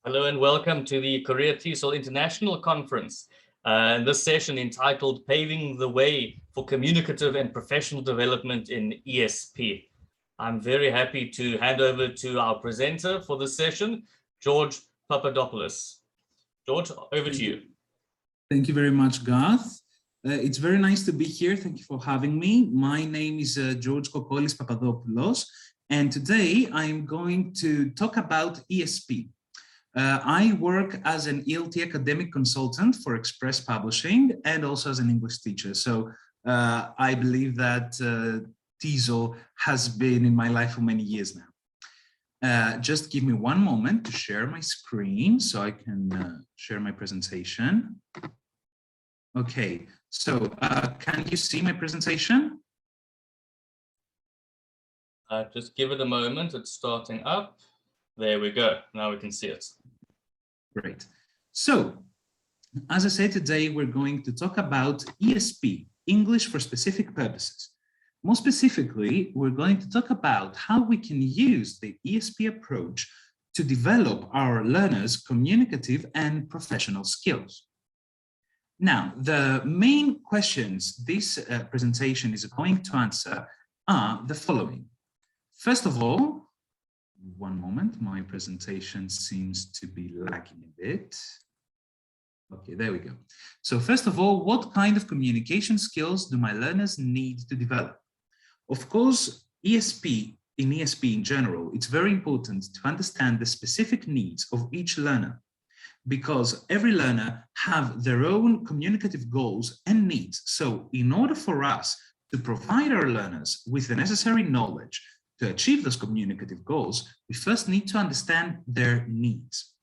Hello and welcome to the Korea TESOL International Conference. This session entitled Paving the Way for Communicative and Professional Development in ESP. I'm very happy to hand over to our presenter for this session, George Papadopoulos. George, over to you. Thank you very much, Garth. It's very nice to be here. Thank you for having me. My name is George Kokkolis Papadopoulos, and today I'm going to talk about ESP. I work as an ELT academic consultant for Express Publishing and also as an English teacher. So I believe that TESOL has been in my life for many years now. Just give me one moment to share my screen so I can share my presentation. Okay, so can you see my presentation? Just give it a moment, it's starting up. There we go, now we can see it. Great. So, as I said, today we're going to talk about ESP, English for Specific Purposes. More specifically, we're going to talk about how we can use the ESP approach to develop our learners' communicative and professional skills. Now, the main questions this presentation is going to answer are the following. First of all, one moment, my presentation seems to be lagging a bit. Okay, there we go. So first of all, what kind of communication skills do my learners need to develop? Of course, in ESP in general, it's very important to understand the specific needs of each learner, because every learner have their own communicative goals and needs. So in order for us to provide our learners with the necessary knowledge to achieve those communicative goals, we first need to understand their needs.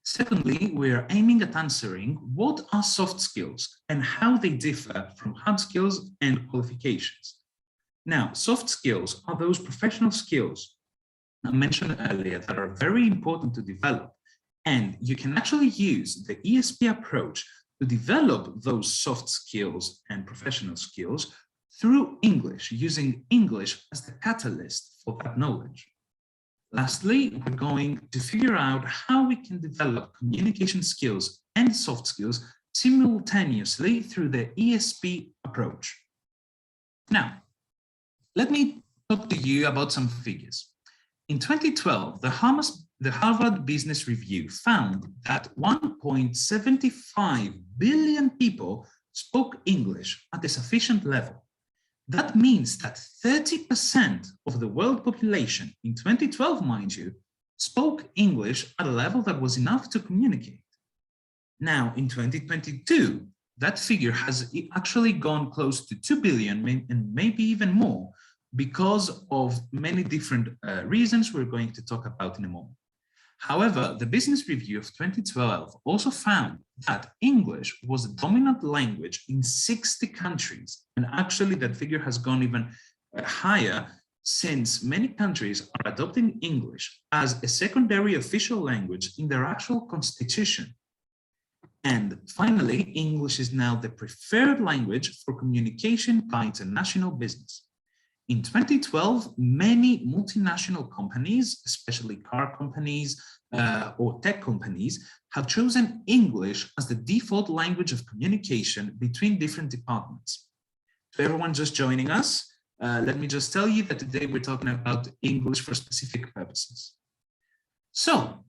Secondly, we are aiming at answering what are soft skills and how they differ from hard skills and qualifications. Now, soft skills are those professional skills I mentioned earlier that are very important to develop, and you can actually use the ESP approach to develop those soft skills and professional skills through English, using English as the catalyst for that knowledge. Lastly, we're going to figure out how we can develop communication skills and soft skills simultaneously through the ESP approach. Now, let me talk to you about some figures. In 2012, the Harvard Business Review found that 1.75 billion people spoke English at a sufficient level. That means that 30% of the world population in 2012, mind you, spoke English at a level that was enough to communicate. Now, in 2022, that figure has actually gone close to 2 billion and maybe even more because of many different reasons we're going to talk about in a moment. However, the Business Review of 2012 also found that English was the dominant language in 60 countries. And actually that figure has gone even higher since many countries are adopting English as a secondary official language in their actual constitution. And finally, English is now the preferred language for communication by international business. In 2012, many multinational companies, especially car companies or tech companies, have chosen English as the default language of communication between different departments. To everyone just joining us, let me just tell you that today we're talking about English for specific purposes. So,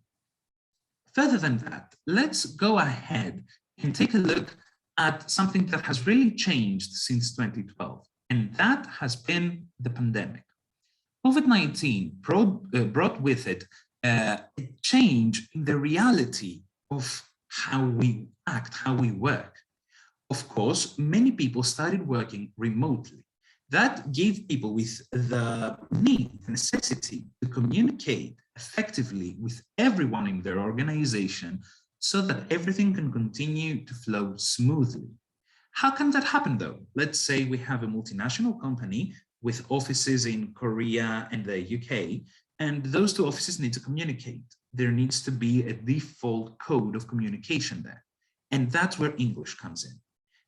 further than that, let's go ahead and take a look at something that has really changed since 2012. And that has been the pandemic. COVID-19 brought with it a change in the reality of how we act, how we work. Of course, many people started working remotely. That gave people with the need, the necessity to communicate effectively with everyone in their organization so that everything can continue to flow smoothly. How can that happen though? Let's say we have a multinational company with offices in Korea and the UK, and those two offices need to communicate. There needs to be a default code of communication there. And that's where English comes in.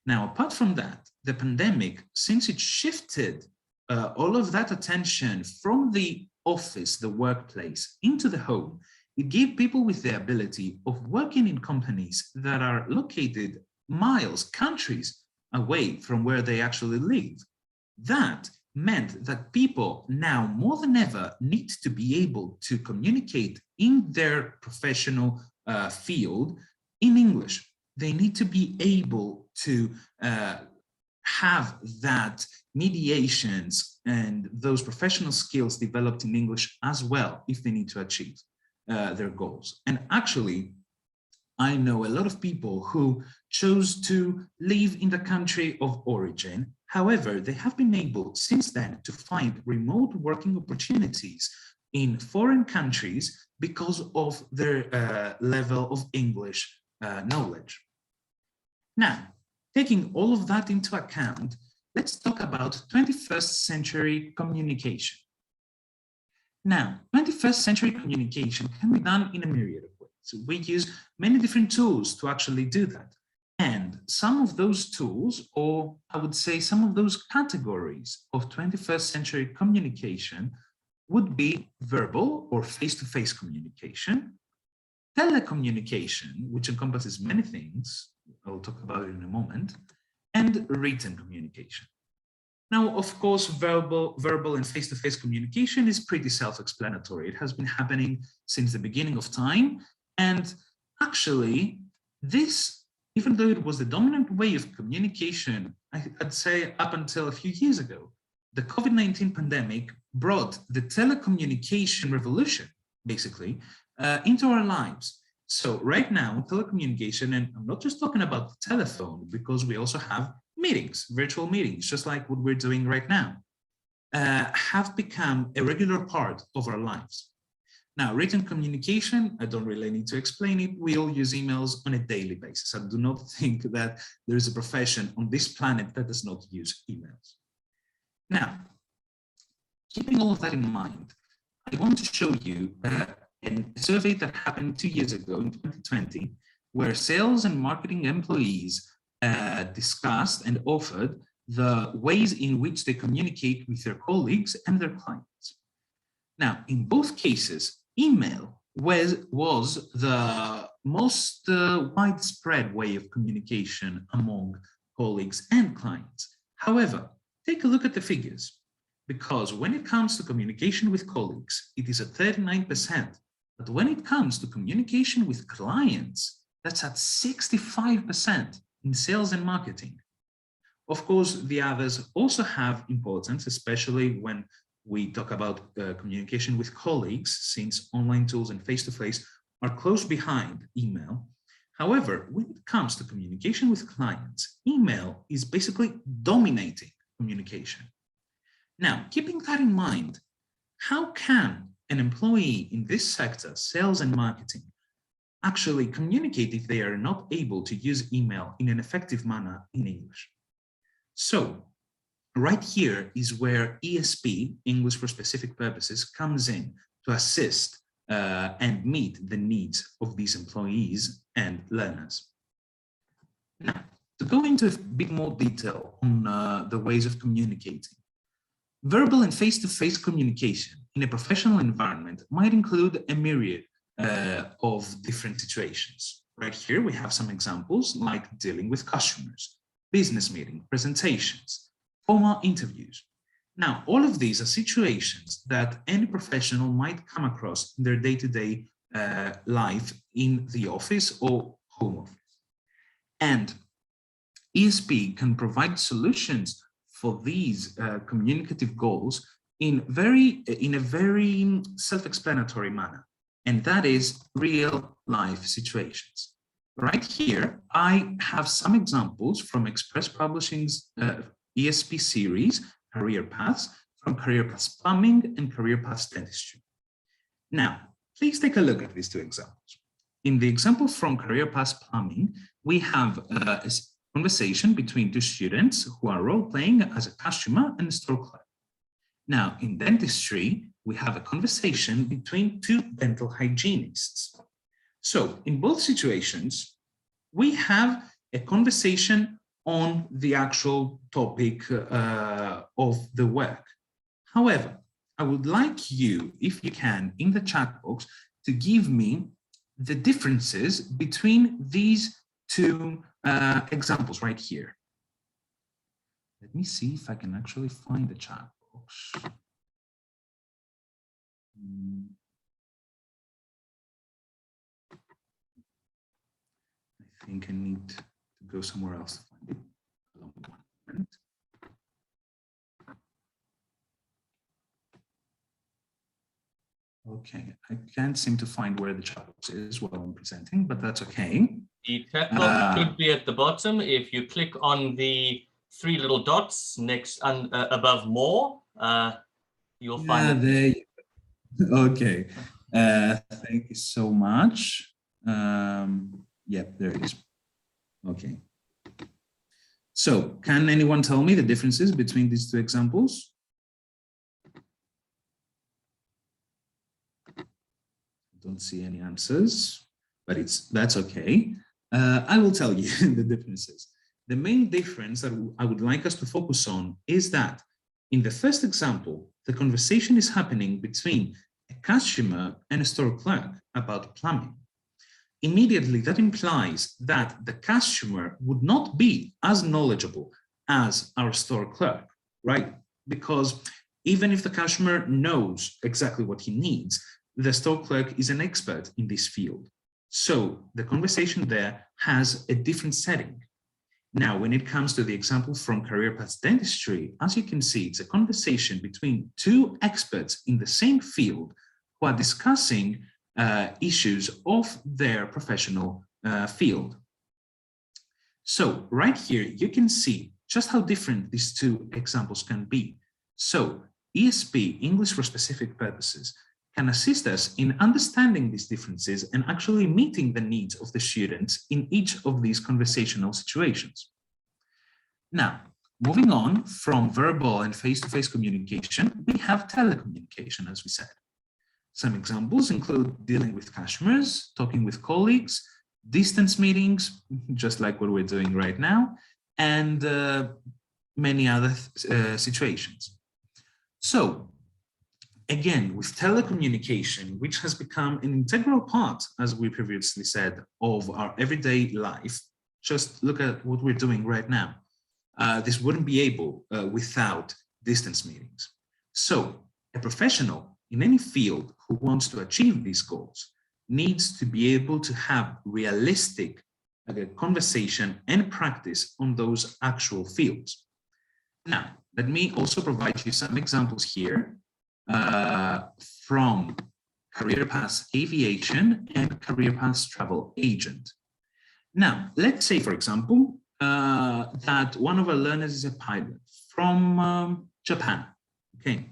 Now, apart from that, the pandemic, since it shifted all of that attention from the office, the workplace, into the home, It gave people with the ability of working in companies that are located miles, countries away from where they actually live. That meant that people now more than ever need to be able to communicate in their professional field in English. They need to be able to have that mediations and those professional skills developed in English as well if they need to achieve their goals. And actually, I know a lot of people who chose to live in the country of origin. However, they have been able since then to find remote working opportunities in foreign countries because of their level of English knowledge. Now, taking all of that into account, let's talk about 21st century communication. Now, 21st century communication can be done in a myriad of ways. So we use many different tools to actually do that. And some of those tools, or I would say some of those categories of 21st century communication would be verbal or face-to-face communication, telecommunication, which encompasses many things, I'll talk about it in a moment, and written communication. Now, of course, verbal and face-to-face communication is pretty self-explanatory. It has been happening since the beginning of time. And actually, this, even though it was the dominant way of communication, I'd say up until a few years ago, the COVID-19 pandemic brought the telecommunication revolution, basically, into our lives. So right now, telecommunication, and I'm not just talking about the telephone, because we also have meetings, virtual meetings, just like what we're doing right now, have become a regular part of our lives. Now, written communication, I don't really need to explain it. We all use emails on a daily basis. I do not think that there is a profession on this planet that does not use emails. Now, keeping all of that in mind, I want to show you a survey that happened 2 years ago in 2020, where sales and marketing employees discussed and offered the ways in which they communicate with their colleagues and their clients. Now, in both cases, email was the most widespread way of communication among colleagues and clients. However, take a look at the figures, because when it comes to communication with colleagues, it is at 39%, but when it comes to communication with clients, that's at 65% in sales and marketing. Of course, the others also have importance, especially when we talk about communication with colleagues, since online tools and face-to-face are close behind email. However, when it comes to communication with clients, email is basically dominating communication. Now, keeping that in mind, how can an employee in this sector, sales and marketing, actually communicate if they are not able to use email in an effective manner in English? So, right here is where ESP, English for Specific Purposes, comes in to assist and meet the needs of these employees and learners. Now, to go into a bit more detail on the ways of communicating, verbal and face-to-face communication in a professional environment might include a myriad of different situations. Right here, we have some examples like dealing with customers, business meeting, presentations, formal interviews. Now, all of these are situations that any professional might come across in their day-to-day life in the office or home office. And ESP can provide solutions for these communicative goals in a very self-explanatory manner, and that is real-life situations. Right here, I have some examples from Express Publishing's ESP series, Career Paths, from Career Paths Plumbing and Career Paths Dentistry. Now, please take a look at these two examples. In the example from Career Paths Plumbing, we have a conversation between two students who are role-playing as a customer and a store clerk. Now, in dentistry, we have a conversation between two dental hygienists. So, in both situations, we have a conversation on the actual topic of the work. However, I would like you, if you can, in the chat box, to give me the differences between these two examples right here. Let me see if I can actually find the chat box. I think I need to go somewhere else to find it. Allow me 1 moment. Okay, I can't seem to find where the chat box is while I'm presenting, but that's okay. The chat box should be at the bottom. If you click on the 3 little dots next above more, you'll find it. There you go. Okay, thank you so much. Yep, there it is. Okay. So, can anyone tell me the differences between these two examples? Don't see any answers, but that's okay. I will tell you the differences. The main difference that I would like us to focus on is that in the first example, the conversation is happening between a customer and a store clerk about plumbing. Immediately, that implies that the customer would not be as knowledgeable as our store clerk, right? Because even if the customer knows exactly what he needs, the store clerk is an expert in this field. So the conversation there has a different setting. Now, when it comes to the example from career path dentistry, as you can see, it's a conversation between 2 experts in the same field who are discussing issues of their professional field. So right here, you can see just how different these 2 examples can be. So ESP, English for Specific Purposes, can assist us in understanding these differences and actually meeting the needs of the students in each of these conversational situations. Now, moving on from verbal and face-to-face communication, we have telecommunication, as we said. Some examples include dealing with customers, talking with colleagues, distance meetings, just like what we're doing right now, and many other situations. So, again, with telecommunication, which has become an integral part, as we previously said, of our everyday life, just look at what we're doing right now. This wouldn't be able without distance meetings. So a professional in any field who wants to achieve these goals needs to be able to have realistic conversation and practice on those actual fields. Now, let me also provide you some examples here from career paths aviation and career paths travel agent. Now, let's say, for example, that one of our learners is a pilot from Japan, okay?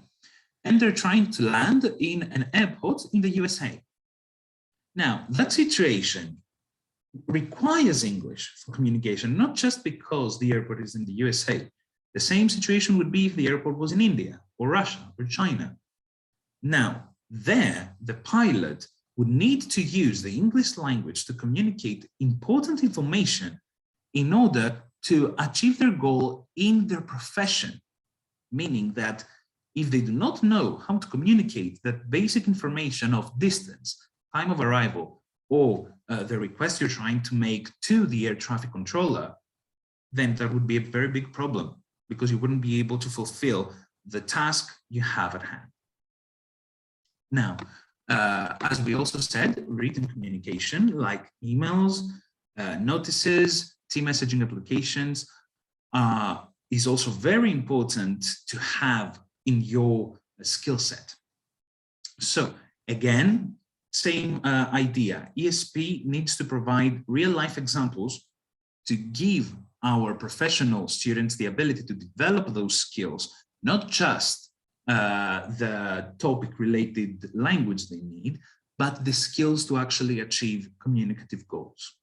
And they're trying to land in an airport in the USA. Now, that situation requires English for communication, not just because the airport is in the USA. The same situation would be if the airport was in India or Russia or China. Now, there, the pilot would need to use the English language to communicate important information in order to achieve their goal in their profession, meaning that if they do not know how to communicate that basic information of distance, time of arrival, or the request you're trying to make to the air traffic controller, then that would be a very big problem because you wouldn't be able to fulfill the task you have at hand. Now, as we also said, written communication like emails, notices, team messaging applications is also very important to have in your skill set. So again, same idea. ESP needs to provide real-life examples to give our professional students the ability to develop those skills, not just the topic-related language they need, but the skills to actually achieve communicative goals.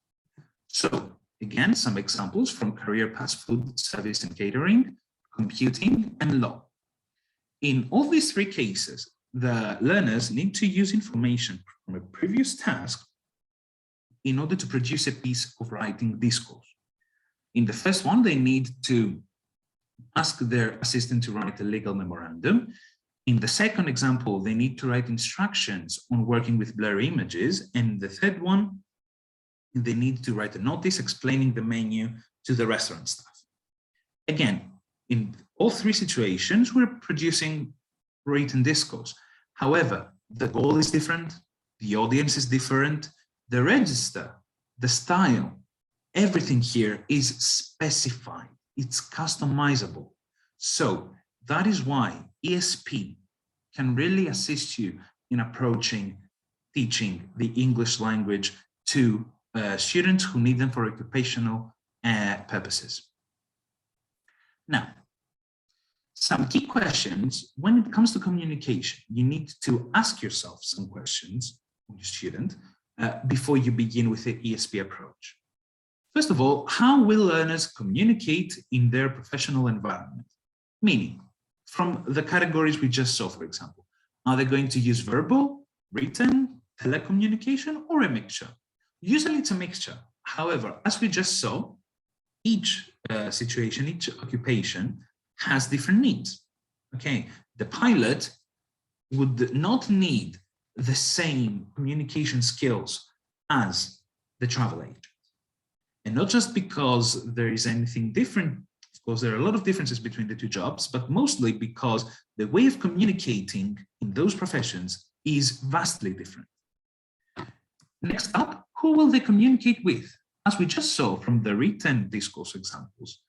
So again, some examples from career paths, food, service and catering, computing, and law. In all these 3 cases, the learners need to use information from a previous task in order to produce a piece of writing discourse. In the first one, they need to ask their assistant to write a legal memorandum. In the second example, they need to write instructions on working with blurry images. And the third one, they need to write a notice explaining the menu to the restaurant staff. Again, in all three situations, we're producing written discourse. However, the goal is different, the audience is different, the register, the style, everything here is specified, it's customizable. So that is why ESP can really assist you in approaching teaching the English language to students who need them for occupational purposes. Now, some key questions when it comes to communication. You need to ask yourself some questions, your student, before you begin with the ESP approach. First of all, how will learners communicate in their professional environment? Meaning, from the categories we just saw, for example, are they going to use verbal, written, telecommunication, or a mixture? Usually it's a mixture. However, as we just saw, each situation, each occupation has different needs. Okay, the pilot would not need the same communication skills as the travel agent. And not just because there is anything different, of course, there are a lot of differences between the two jobs, but mostly because the way of communicating in those professions is vastly different. Next up, who will they communicate with? As we just saw from the written discourse examples,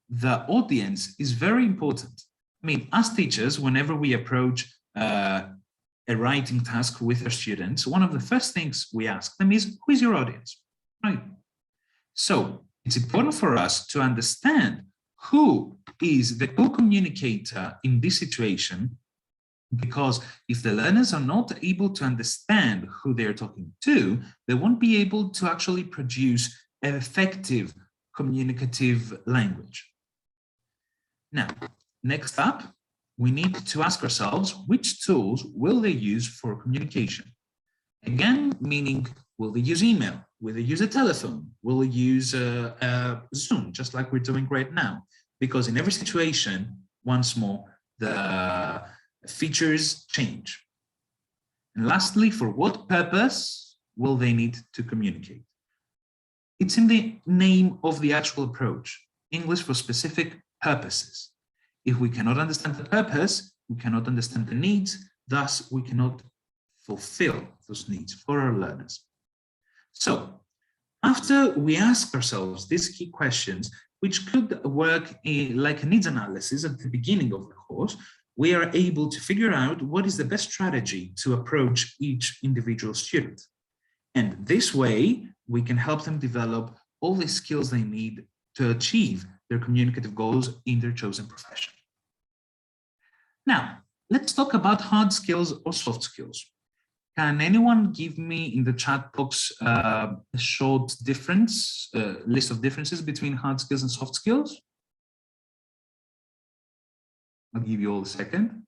the audience is very important. I mean, as teachers, whenever we approach a writing task with our students, one of the first things we ask them is, who is your audience? Right? So it's important for us to understand who is the co-communicator in this situation, because if the learners are not able to understand who they're talking to, they won't be able to actually produce an effective communicative language. Now, next up, we need to ask ourselves which tools will they use for communication? Again, meaning, will they use email? Will they use a telephone? Will they use Zoom, just like we're doing right now? Because in every situation, once more, the features change. And lastly, for what purpose will they need to communicate? It's in the name of the actual approach, English for specific purposes. If we cannot understand the purpose, we cannot understand the needs, thus we cannot fulfill those needs for our learners. So after we ask ourselves these key questions, which could work like a needs analysis at the beginning of the course, we are able to figure out what is the best strategy to approach each individual student. And this way, we can help them develop all the skills they need to achieve their communicative goals in their chosen profession. Now, let's talk about hard skills or soft skills. Can anyone give me in the chat box a short list of differences between hard skills and soft skills? I'll give you all a second.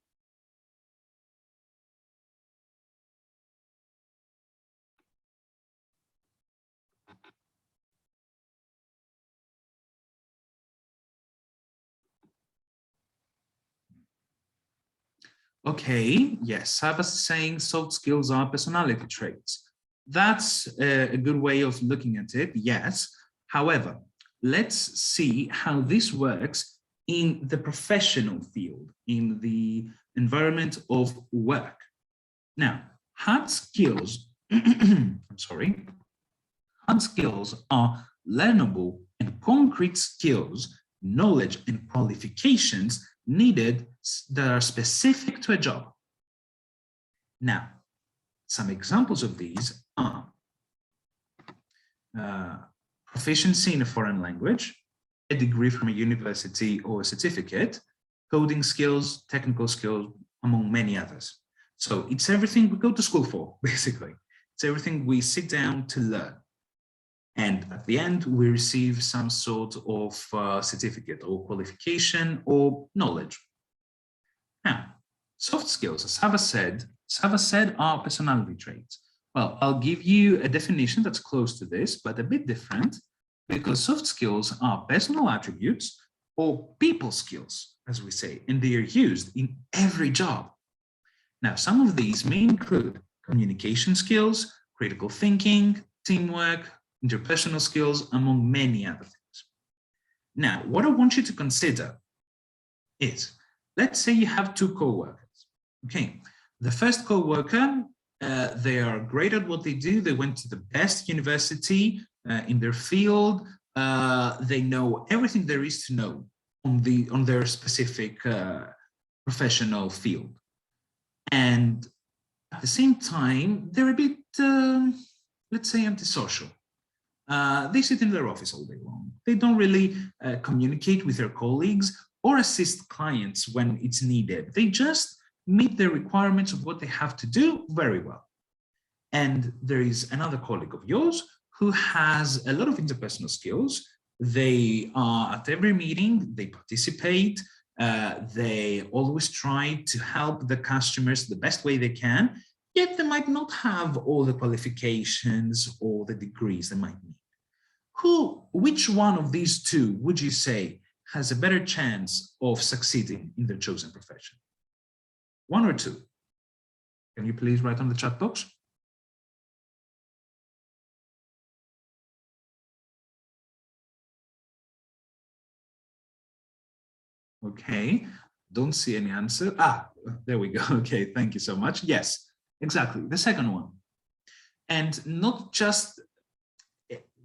Okay, yes, Sava's saying soft skills are personality traits. That's a good way of looking at it, yes. However, let's see how this works in the professional field, in the environment of work. Now, hard skills, hard skills are learnable and concrete skills, knowledge and qualifications needed that are specific to a job. Now, some examples of these are proficiency in a foreign language, a degree from a university or a certificate, coding skills, technical skills, among many others. So it's everything we go to school for, basically. It's everything we sit down to learn. And at the end, we receive some sort of certificate or qualification or knowledge. Now, soft skills, as Sava said, are personality traits. Well, I'll give you a definition that's close to this, but a bit different, because soft skills are personal attributes or people skills, as we say, and they are used in every job. Now, some of these may include communication skills, critical thinking, teamwork, interpersonal skills, among many other things. Now, what I want you to consider is, let's say you have two co-workers. Okay, the first co-worker, they are great at what they do. They went to the best university in their field. They know everything there is to know on their specific professional field. And at the same time, they're a bit, let's say, antisocial. They sit in their office all day long. They don't really communicate with their colleagues or assist clients when it's needed. They just meet the requirements of what they have to do very well. And there is another colleague of yours who has a lot of interpersonal skills. They are at every meeting, they participate, they always try to help the customers the best way they can, yet they might not have all the qualifications or the degrees they might need. Which one of these two would you say has a better chance of succeeding in their chosen profession? One or two? Can you please write on the chat box? Okay, don't see any answer. Ah, there we go. Okay, thank you so much. Yes, exactly, the second one. And not just,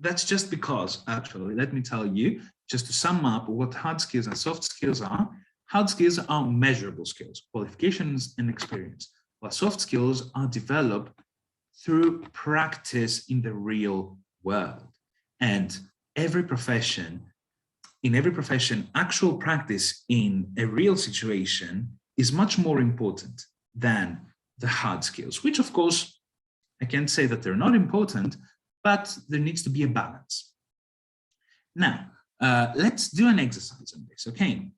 that's just because, actually, let me tell you, just to sum up what hard skills and soft skills are. Hard skills are measurable skills, qualifications and experience, while soft skills are developed through practice in the real world. And every profession, in every profession, actual practice in a real situation is much more important than the hard skills, which of course, I can't say that they're not important, but there needs to be a balance. Now, let's do an exercise on this, okay?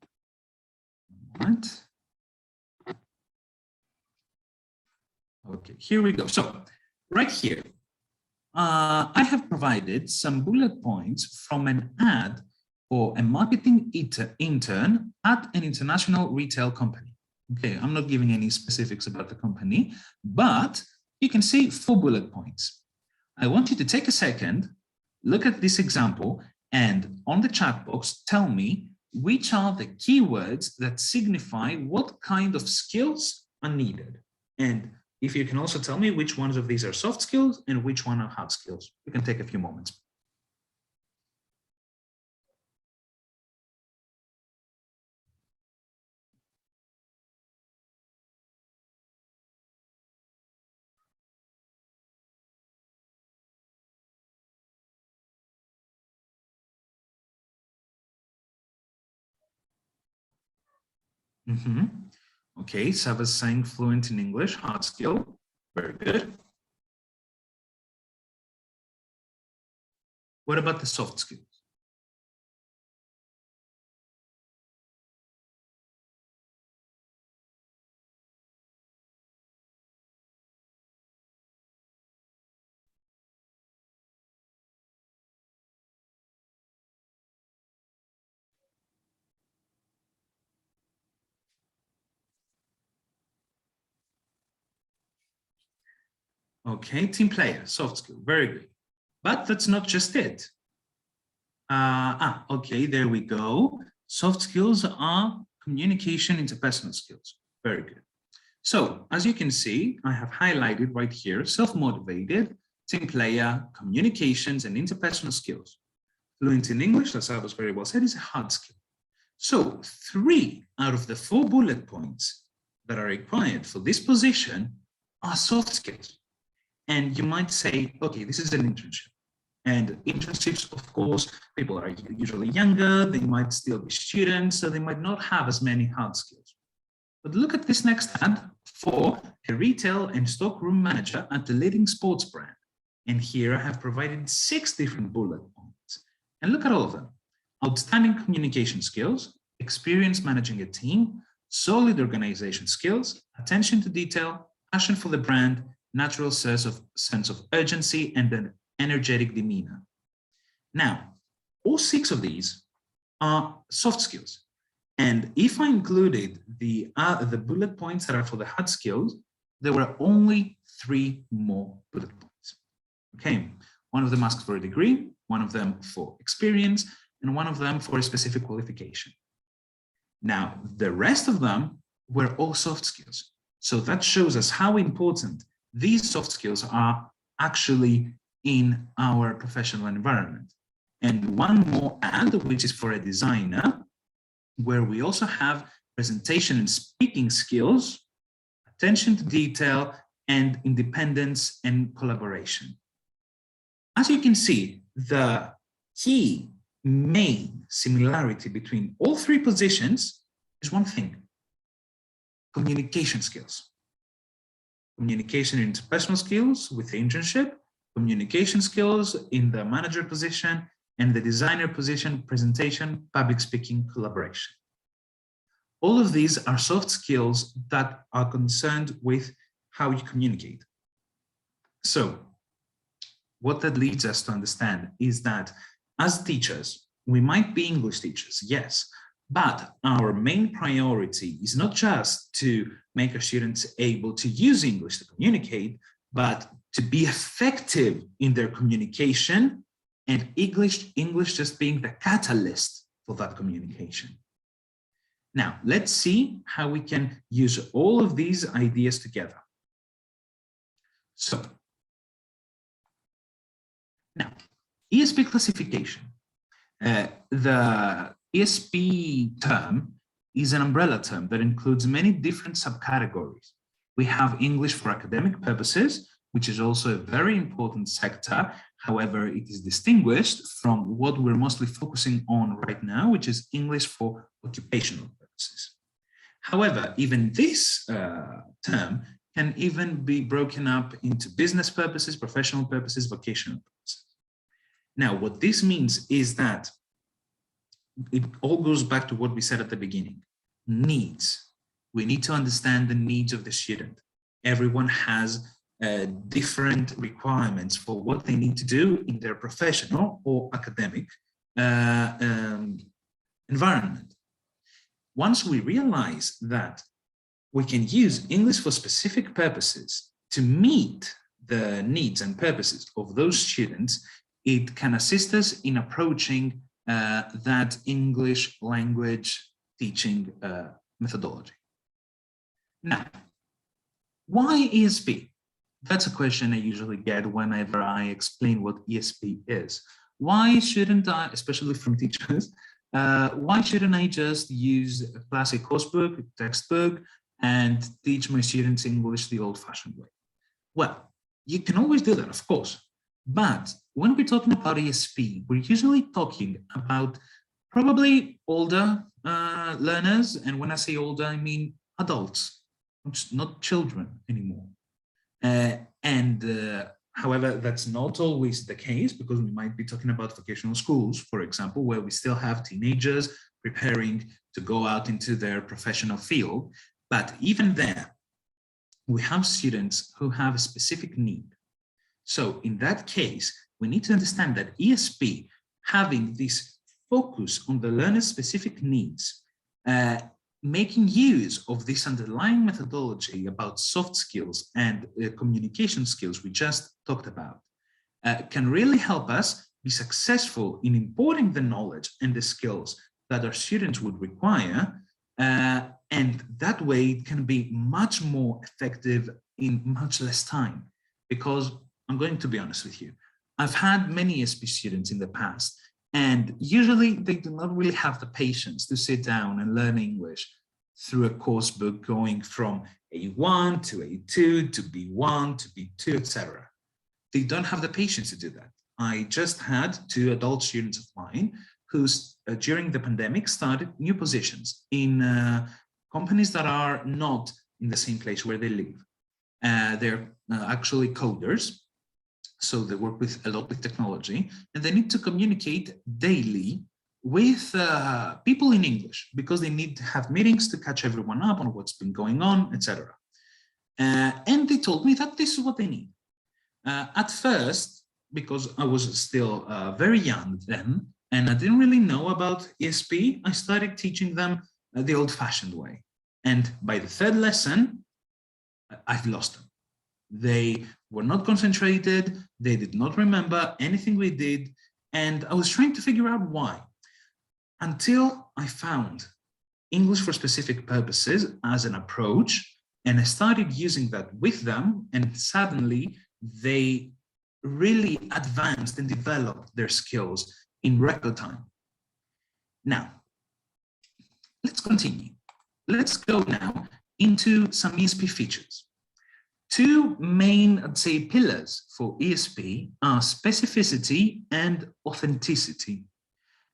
Right. Okay, here we go. So right here, I have provided some bullet points from an ad for a marketing intern at an international retail company. Okay, I'm not giving any specifics about the company, but you can see 4 bullet points. I want you to take a second, look at this example, and on the chat box, tell me which are the keywords that signify what kind of skills are needed. And if you can also tell me which ones of these are soft skills and which one are hard skills. You can take a few moments. Okay, Sava's saying fluent in English, hard skill, very good. What about the soft skills? Okay, team player, soft skill, very good. But that's not just it. Okay, there we go. Soft skills are communication, interpersonal skills. Very good. So as you can see, I have highlighted right here, self-motivated, team player, communications, and interpersonal skills. Fluent in English, as I was very well said, is a hard skill. So 3 out of the 4 bullet points that are required for this position are soft skills. And you might say, okay, this is an internship. And internships, of course, people are usually younger, they might still be students, so they might not have as many hard skills. But look at this next ad for a retail and stockroom manager at the leading sports brand. And here I have provided 6 different bullet points. And look at all of them. Outstanding communication skills, experience managing a team, solid organization skills, attention to detail, passion for the brand, natural sense of urgency, and an energetic demeanor. Now, all 6 of these are soft skills. And if I included the bullet points that are for the hard skills, there were only 3 more bullet points. Okay, one of them asks for a degree, one of them for experience, and one of them for a specific qualification. Now, the rest of them were all soft skills. So that shows us how important these soft skills are actually in our professional environment. And one more ad, which is for a designer, where we also have presentation and speaking skills, attention to detail, and independence and collaboration. As you can see, the key main similarity between all 3 positions is one thing: communication skills. Communication and interpersonal skills with the internship, communication skills in the manager position, and the designer position, presentation, public speaking, collaboration. All of these are soft skills that are concerned with how you communicate. So what that leads us to understand is that as teachers, we might be English teachers, yes, but our main priority is not just to make our students able to use English to communicate, but to be effective in their communication, and English just being the catalyst for that communication. Now, let's see how we can use all of these ideas together. So, now, ESP classification. The ESP term is an umbrella term that includes many different subcategories. We have English for academic purposes, which is also a very important sector. However, it is distinguished from what we're mostly focusing on right now, which is English for occupational purposes. However, even this term can even be broken up into business purposes, professional purposes, vocational purposes. Now, what this means is that it all goes back to what we said at the beginning. Needs. We need to understand the needs of the student. Everyone has different requirements for what they need to do in their professional or academic environment. Once we realize that we can use English for specific purposes to meet the needs and purposes of those students, it can assist us in approaching that English language teaching methodology. Now, why ESP? That's a question I usually get whenever I explain what ESP is. Why shouldn't I, especially from teachers, why shouldn't I just use a classic coursebook, textbook, and teach my students English the old-fashioned way? Well, you can always do that, of course. But when we're talking about ESP, we're usually talking about probably older learners. And when I say older, I mean adults, not children anymore. However, that's not always the case, because we might be talking about vocational schools, for example, where we still have teenagers preparing to go out into their professional field. But even there, we have students who have a specific need. So in that case, we need to understand that ESP, having this focus on the learner's specific needs, making use of this underlying methodology about soft skills and communication skills we just talked about, can really help us be successful in importing the knowledge and the skills that our students would require. And that way it can be much more effective in much less time. Because I'm going to be honest with you, I've had many ESP students in the past, and usually they do not really have the patience to sit down and learn English through a course book going from A1 to A2 to B1 to B2, etc. They don't have the patience to do that. I just had 2 adult students of mine who, during the pandemic, started new positions in companies that are not in the same place where they live. They're actually coders. So they work with a lot with technology, and they need to communicate daily with people in English, because they need to have meetings to catch everyone up on what's been going on, etc. And they told me that this is what they need. At first, because I was still very young then, and I didn't really know about ESP, I started teaching them the old-fashioned way. And by the 3rd lesson, I've lost them. They were not concentrated, they did not remember anything we did, and I was trying to figure out why. Until I found English for specific purposes as an approach, and I started using that with them, and suddenly they really advanced and developed their skills in record time. Now, let's continue. Let's go now into some ESP features. Two main, I'd say, pillars for ESP are specificity and authenticity.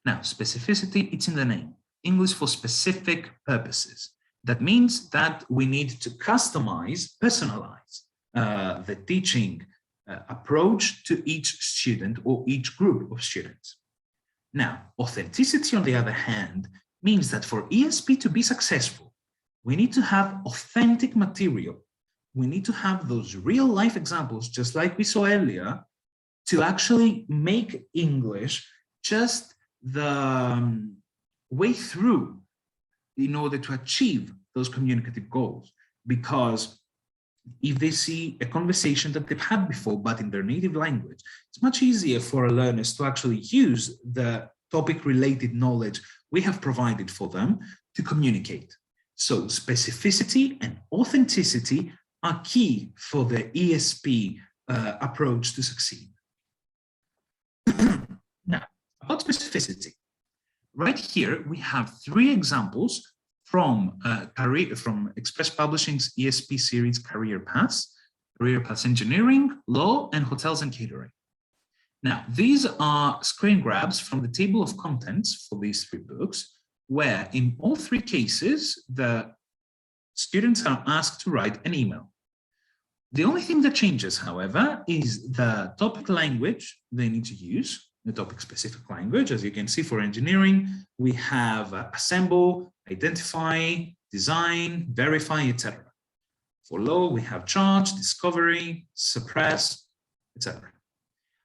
Now, specificity, it's in the name, English for specific purposes. That means that we need to customize, personalize the teaching approach to each student or each group of students. Now, authenticity, on the other hand, means that for ESP to be successful, we need to have authentic material. We need to have those real life examples, just like we saw earlier, to actually make English just the way through in order to achieve those communicative goals. Because if they see a conversation that they've had before, but in their native language, it's much easier for learners to actually use the topic-related knowledge we have provided for them to communicate. So specificity and authenticity are key for the ESP approach to succeed. Now, about specificity. Right here, we have three examples from Express Publishing's ESP series Career Paths Engineering, Law, and Hotels and Catering. Now, these are screen grabs from the table of contents for these three books, where in all three cases, the students are asked to write an email. The only thing that changes, however, is the topic language they need to use, the topic-specific language. As you can see, for engineering, we have assemble, identify, design, verify, etc. For law, we have charge, discovery, suppress, etc.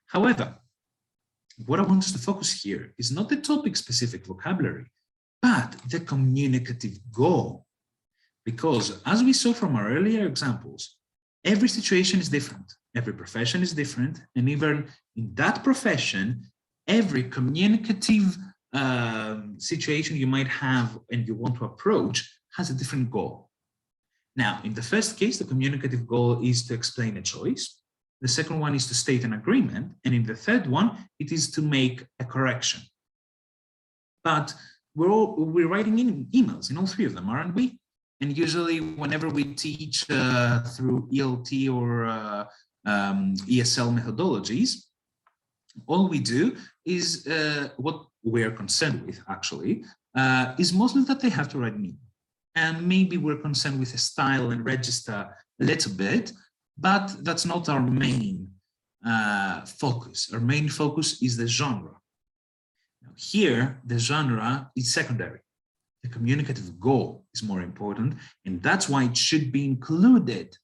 However, what I want us to focus here is not the topic-specific vocabulary, but the communicative goal. Because as we saw from our earlier examples, every situation is different, every profession is different, and even in that profession, every communicative situation you might have and you want to approach has a different goal. Now, in the first case, the communicative goal is to explain a choice. The second one is to state an agreement. And in the third one, it is to make a correction. But we're writing in emails in all three of them, aren't we? And usually whenever we teach through ELT or ESL methodologies, all we do is what we're concerned with, actually, is mostly that they have to write an email. And maybe we're concerned with the style and register a little bit, but that's not our main focus. Our main focus is the genre. Now, here, the genre is secondary. The communicative goal is more important, and that's why it should be included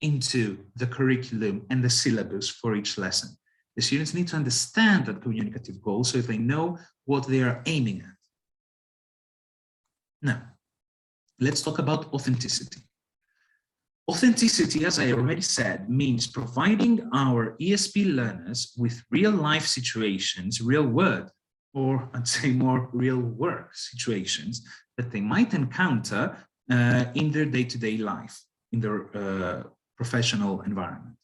into the curriculum and the syllabus for each lesson. The students need to understand that communicative goal so they know what they are aiming at. Now, let's talk about authenticity. Authenticity, as I already said, means providing our ESP learners with real-life situations, real-world, or I'd say more real work situations that they might encounter in their day-to-day life, in their professional environment.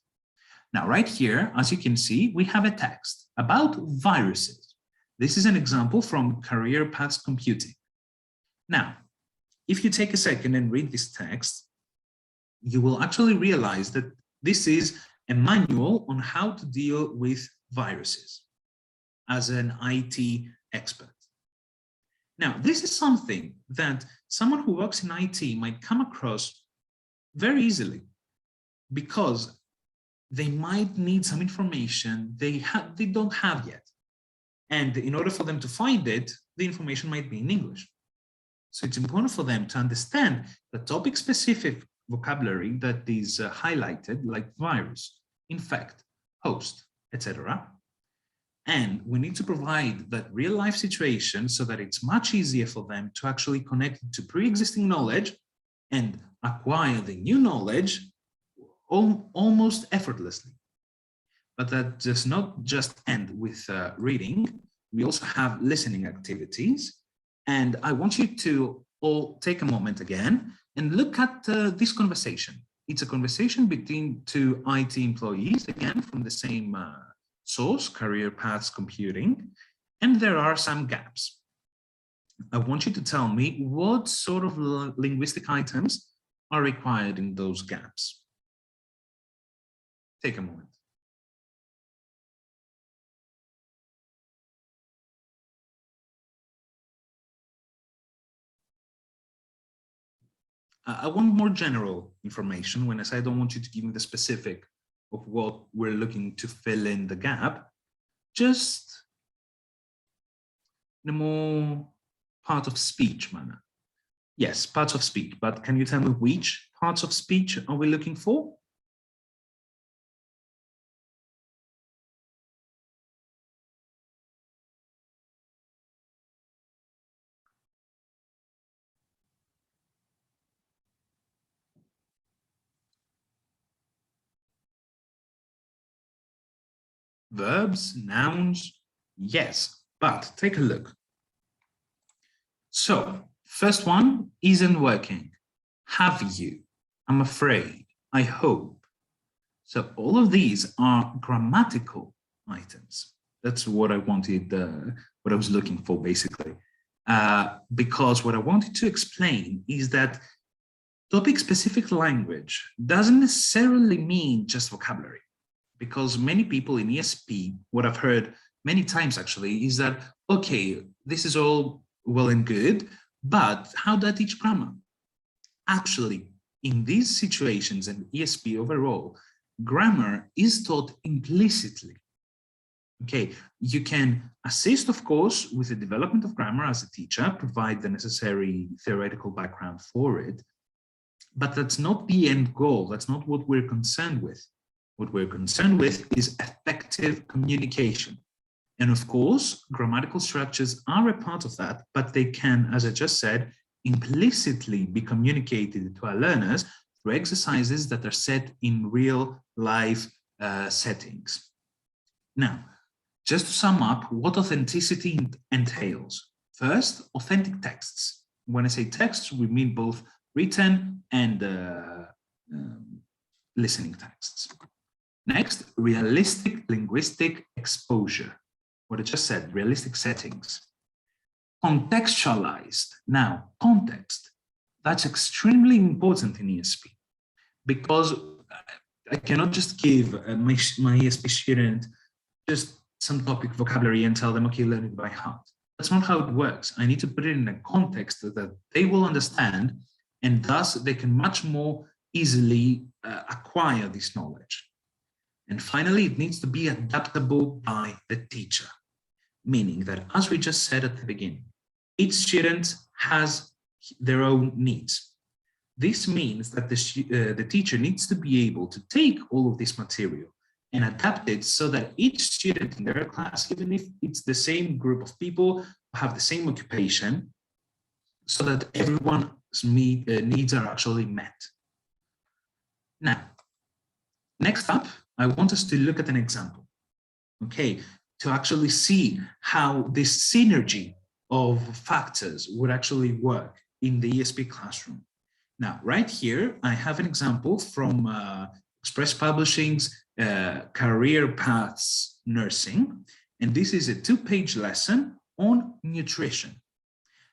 Now, right here, as you can see, we have a text about viruses. This is an example from Career Paths Computing. Now, if you take a second and read this text, you will actually realize that this is a manual on how to deal with viruses as an IT expert. Now, this is something that someone who works in IT might come across very easily because they might need some information they don't have yet. And in order for them to find it, the information might be in English. So it's important for them to understand the topic-specific vocabulary that is highlighted, like virus, infect, host, etc. And we need to provide that real-life situation so that it's much easier for them to actually connect to pre-existing knowledge and acquire the new knowledge almost effortlessly. But that does not just end with reading. We also have listening activities. And I want you to all take a moment again and look at this conversation. It's a conversation between two IT employees, again, from the same source, Career Paths Computing, and there are some gaps. I want you to tell me what sort of linguistic items are required in those gaps. Take a moment. I want more general information. When I say I don't want you to give me the specific of what we're looking to fill in the gap, just in a more part of speech manner. Yes, parts of speech, but can you tell me which parts of speech are we looking for? Verbs, nouns, yes, but take a look. So, first one isn't working. Have you? I'm afraid. I hope. So all of these are grammatical items. That's what I wanted, what I was looking for, basically. Because what I wanted to explain is that topic-specific language doesn't necessarily mean just vocabulary. Because many people in ESP, what I've heard many times actually, is that, okay, this is all well and good, but how do I teach grammar? Actually, in these situations and ESP overall, grammar is taught implicitly. Okay, you can assist, of course, with the development of grammar as a teacher, provide the necessary theoretical background for it, but that's not the end goal. That's not what we're concerned with. What we're concerned with is effective communication. And of course, grammatical structures are a part of that, but they can, as I just said, implicitly be communicated to our learners through exercises that are set in real life settings. Now, just to sum up what authenticity entails. First, authentic texts. When I say texts, we mean both written and listening texts. Next, realistic linguistic exposure. What I just said, realistic settings. Contextualized. Now, context. That's extremely important in ESP because I cannot just give my ESP student just some topic vocabulary and tell them, okay, learn it by heart. That's not how it works. I need to put it in a context that they will understand, and thus they can much more easily acquire this knowledge. And finally, it needs to be adaptable by the teacher, meaning that, as we just said at the beginning, each student has their own needs. This means that the teacher needs to be able to take all of this material and adapt it so that each student in their class, even if it's the same group of people who have the same occupation, so that everyone's needs are actually met. Now, next up, I want us to look at an example, okay, to actually see how this synergy of factors would actually work in the ESP classroom. Now, right here, I have an example from Express Publishing's Career Paths Nursing, and this is a 2-page lesson on nutrition.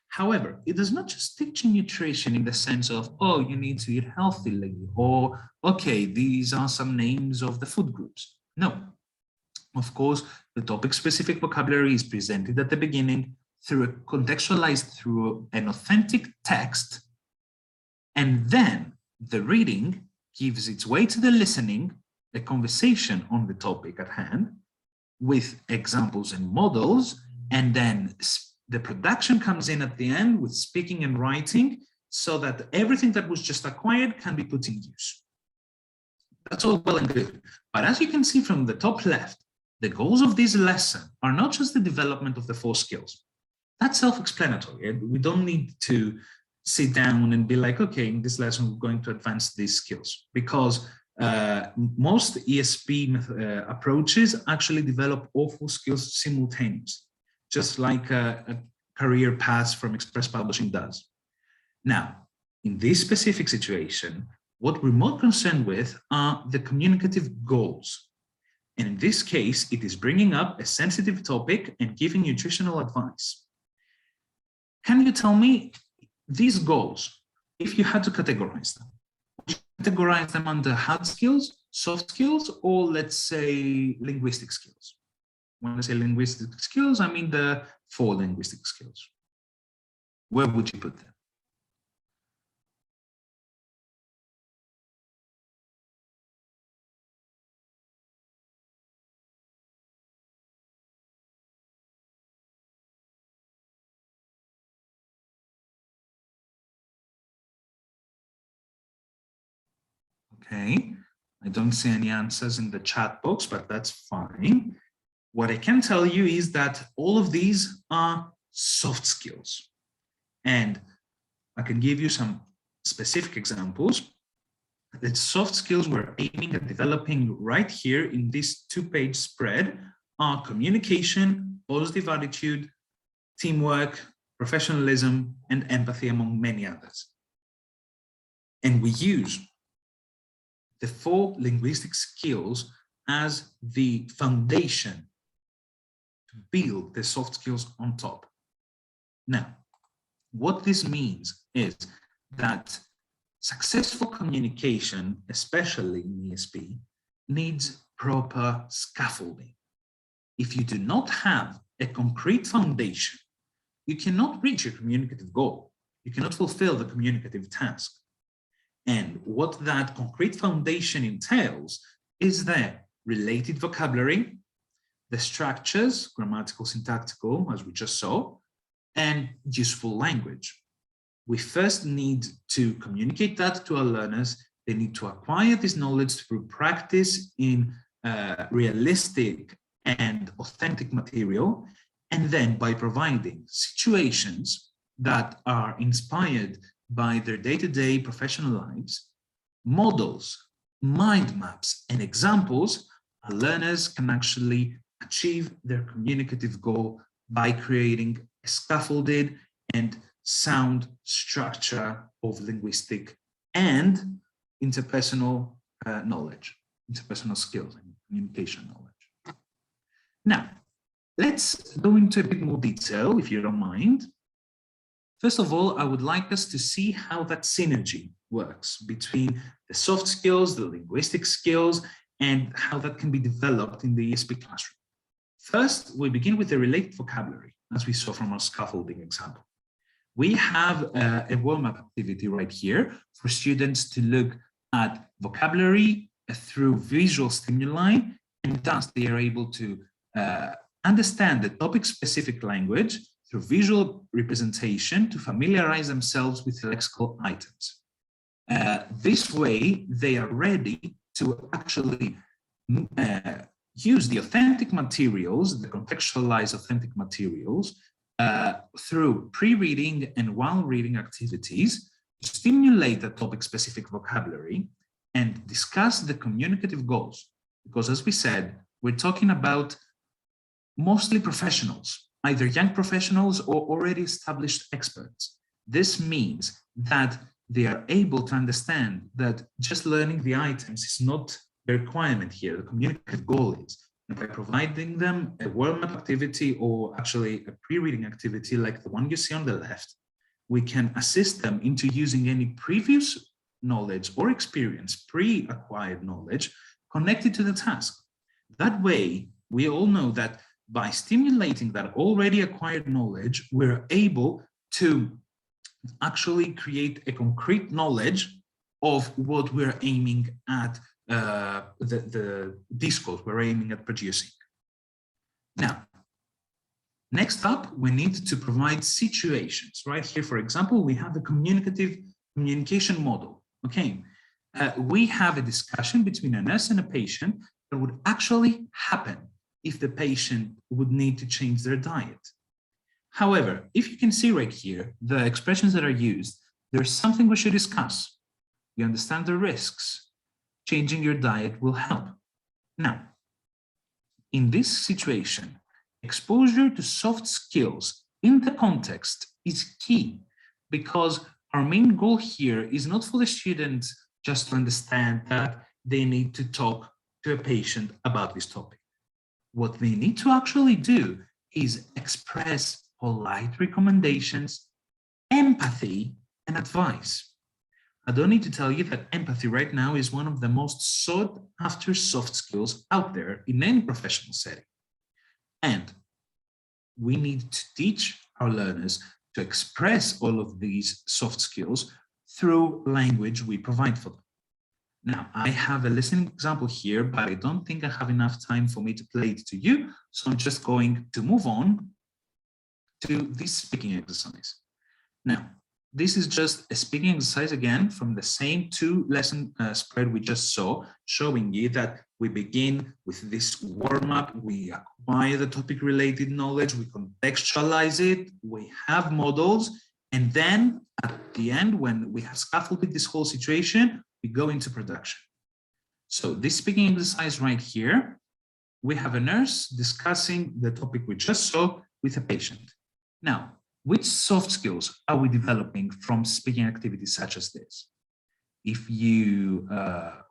However, it does not just teach nutrition in the sense of, oh, you need to eat healthily, or, okay, these are some names of the food groups. No. Of course, the topic-specific vocabulary is presented at the beginning, contextualized through an authentic text, and then the reading gives its way to the listening, a conversation on the topic at hand, with examples and models, and then the production comes in at the end with speaking and writing, so that everything that was just acquired can be put in use. That's all well and good. But as you can see from the top left, the goals of this lesson are not just the development of the 4 skills. That's self-explanatory. We don't need to sit down and be like, okay, in this lesson, we're going to advance these skills, because Most ESP approaches actually develop all four skills simultaneously, just like a career path from Express Publishing does. Now, in this specific situation, what we're more concerned with are the communicative goals. And in this case, it is bringing up a sensitive topic and giving nutritional advice. Can you tell me these goals, if you had to categorize them? Would you categorize them under hard skills, soft skills, or let's say linguistic skills? When I say linguistic skills, I mean the 4 linguistic skills. Where would you put them? Okay, I don't see any answers in the chat box, but that's fine. What I can tell you is that all of these are soft skills. And I can give you some specific examples. The soft skills we're aiming at developing right here in this 2-page spread are communication, positive attitude, teamwork, professionalism, and empathy, among many others. And we use the 4 linguistic skills as the foundation to build the soft skills on top. Now, what this means is that successful communication, especially in ESP, needs proper scaffolding. If you do not have a concrete foundation, you cannot reach your communicative goal. You cannot fulfill the communicative task. And what that concrete foundation entails is the related vocabulary, the structures, grammatical, syntactical, as we just saw, and useful language. We first need to communicate that to our learners. They need to acquire this knowledge through practice in realistic and authentic material, and then by providing situations that are inspired by their day-to-day professional lives, models, mind maps, and examples, our learners can actually achieve their communicative goal by creating a scaffolded and sound structure of linguistic and interpersonal knowledge, interpersonal skills and communication knowledge. Now, let's go into a bit more detail, if you don't mind. First of all, I would like us to see how that synergy works between the soft skills, the linguistic skills, and how that can be developed in the ESP classroom. First, we begin with the related vocabulary, as we saw from our scaffolding example. We have a warm-up activity right here for students to look at vocabulary through visual stimuli, and thus they are able to understand the topic-specific language through visual representation to familiarize themselves with lexical items. This way, they are ready to actually use the authentic materials, the contextualized authentic materials, through pre-reading and while reading activities to stimulate the topic-specific vocabulary and discuss the communicative goals. Because as we said, we're talking about mostly professionals, either young professionals or already established experts. This means that they are able to understand that just learning the items is not the requirement here. The communicative goal is, and by providing them a warm-up activity or actually a pre-reading activity like the one you see on the left, we can assist them into using any previous knowledge or experience, pre-acquired knowledge, connected to the task. That way, we all know that by stimulating that already acquired knowledge, we're able to actually create a concrete knowledge of what we're aiming at, the discourse we're aiming at producing. Now, next up, we need to provide situations. Right here, for example, we have the communication model. Okay, we have a discussion between a nurse and a patient that would actually happen if the patient would need to change their diet. However, if you can see right here, the expressions that are used, there's something we should discuss. You understand the risks. changing your diet will help. Now, in this situation, exposure to soft skills in the context is key, because our main goal here is not for the students just to understand that they need to talk to a patient about this topic. What they need to actually do is express polite recommendations, empathy, and advice. I don't need to tell you that empathy right now is one of the most sought after soft skills out there in any professional setting. And we need to teach our learners to express all of these soft skills through language we provide for them. Now, I have a listening example here, but I don't think I have enough time for me to play it to you. So I'm just going to move on to this speaking exercise. Now, this is just a speaking exercise again from the same two lesson spread we just saw, showing you that we begin with this warm-up, we acquire the topic-related knowledge, we contextualize it, we have models, and then at the end, when we have scaffolded this whole situation, we go into production. So this speaking exercise right here, we have a nurse discussing the topic we just saw with a patient. Now, which soft skills are we developing from speaking activities such as this? If you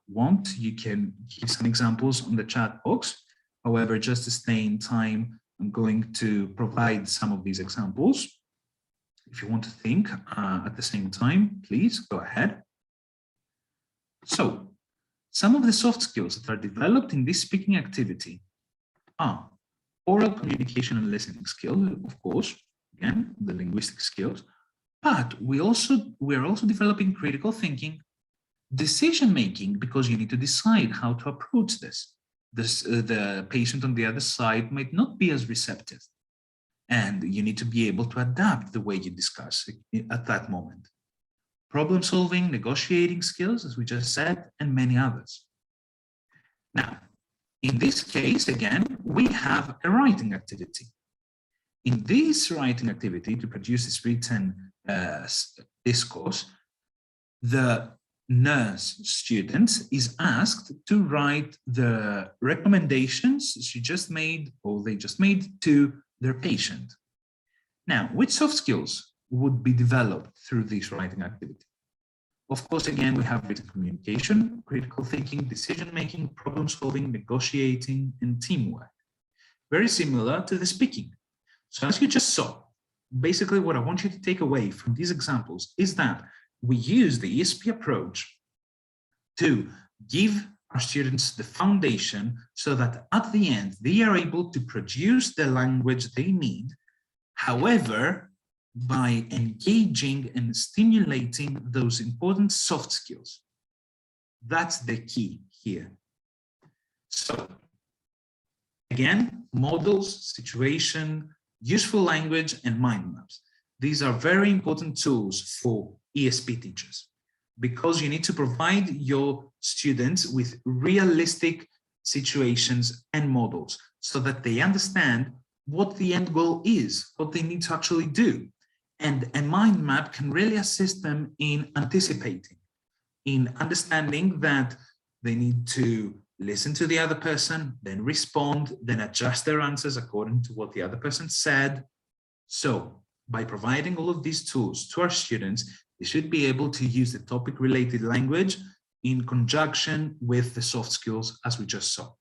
want, you can give some examples on the chat box. However, just to stay in time, I'm going to provide some of these examples. If you want to think at the same time, please go ahead. So, some of the soft skills that are developed in this speaking activity are oral communication and listening skills, of course, again, the linguistic skills, but we're also developing critical thinking, decision making, because you need to decide how to approach this. The patient on the other side might not be as receptive, and you need to be able to adapt the way you discuss at that moment. Problem solving, negotiating skills, as we just said, and many others. Now, in this case, again, we have a writing activity. In this writing activity, to produce this written discourse, the nurse student is asked to write the recommendations she just made, or they just made, to their patient. Now, which soft skills would be developed through this writing activity? Of course, again, we have written communication, critical thinking, decision-making, problem-solving, negotiating, and teamwork. Very similar to the speaking. So as you just saw, basically what I want you to take away from these examples is that we use the ESP approach to give our students the foundation so that at the end, they are able to produce the language they need. However, by engaging and stimulating those important soft skills. That's the key here. So, again, models, situation, useful language, and mind maps. These are very important tools for ESP teachers, because you need to provide your students with realistic situations and models so that they understand what the end goal is, what they need to actually do. And a mind map can really assist them in anticipating, in understanding that they need to listen to the other person, then respond, then adjust their answers according to what the other person said. So by providing all of these tools to our students, they should be able to use the topic-related language in conjunction with the soft skills, as we just saw.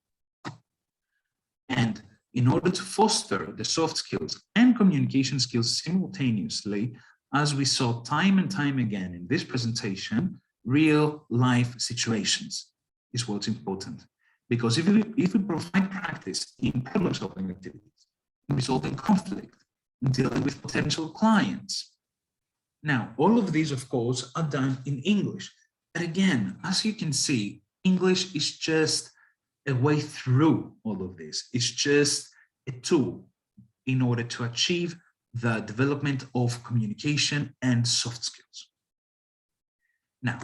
And in order to foster the soft skills and communication skills simultaneously, as we saw time and time again in this presentation, real life situations is what's important. Because if we provide practice in problem-solving activities, in resolving conflict, in dealing with potential clients. Now, all of these, of course, are done in English. But again, as you can see, English is just a way through all of this. It's just a tool in order to achieve the development of communication and soft skills. Now,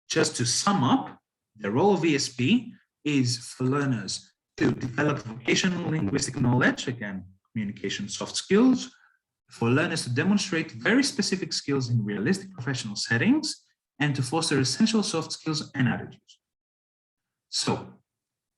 just to sum up, the role of ESP is for learners to develop vocational linguistic knowledge, again, communication soft skills, for learners to demonstrate very specific skills in realistic professional settings, and to foster essential soft skills and attitudes. So,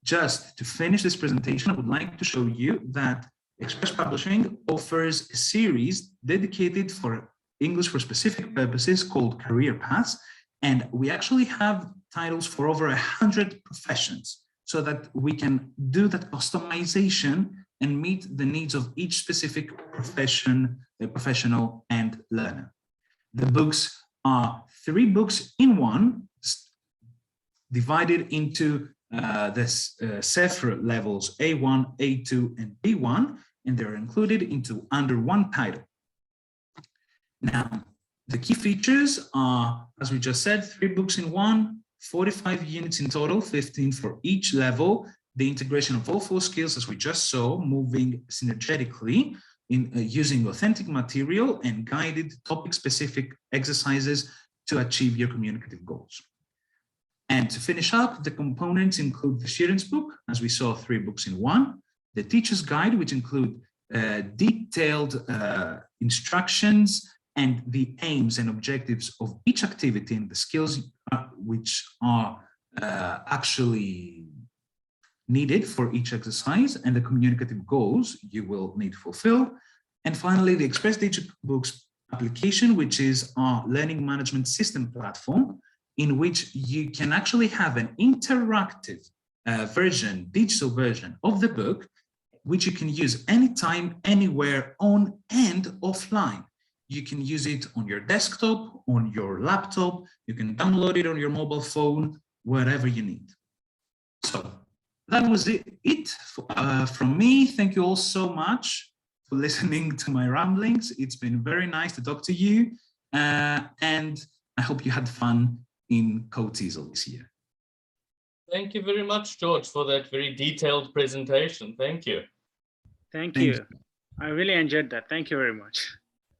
just to finish this presentation, I would like to show you that Express Publishing offers a series dedicated for English for specific purposes called Career Paths, and we actually have titles for over 100 professions so that we can do that customization and meet the needs of each specific profession, professional and learner. The books are 3 books in one, divided into the CEFR levels A1, A2, and B1, and they're included into under one title. Now, the key features are, as we just said, 3 books in one, 45 units in total, 15 for each level, the integration of all 4 skills, as we just saw, moving synergetically in using authentic material and guided topic-specific exercises to achieve your communicative goals. And to finish up, the components include the Sheeran's book, as we saw, 3 books in one, the teacher's guide, which include detailed instructions and the aims and objectives of each activity and the skills which are actually needed for each exercise, and the communicative goals you will need to fulfill. And finally, the Express Teacher Books application, which is our learning management system platform, in which you can actually have an interactive version, digital version of the book, which you can use anytime, anywhere, on and offline. You can use it on your desktop, on your laptop, you can download it on your mobile phone, wherever you need. So that was it from me. Thank you all so much for listening to my ramblings. It's been very nice to talk to you, and I hope you had fun in CoTESOL this year. Thank you very much, George, for that very detailed presentation. Thank you. Thank you. I really enjoyed that. Thank you very much.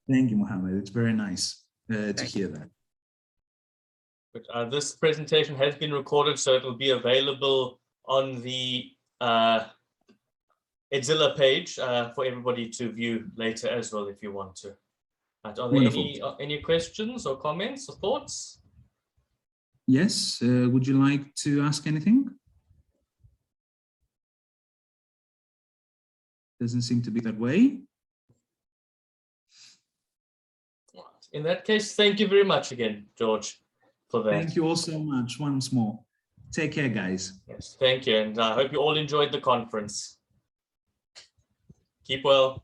Thank you, Mohammed. It's very nice to hear that. But, this presentation has been recorded, so it will be available on the Edzilla page for everybody to view later as well, if you want to. But are there any questions or comments or thoughts? Yes, would you like to ask anything? Doesn't seem to be that way. In that case, thank you very much again, George, for that. Thank you all so much once more. Take care, guys. Yes, thank you. And I hope you all enjoyed the conference. Keep well.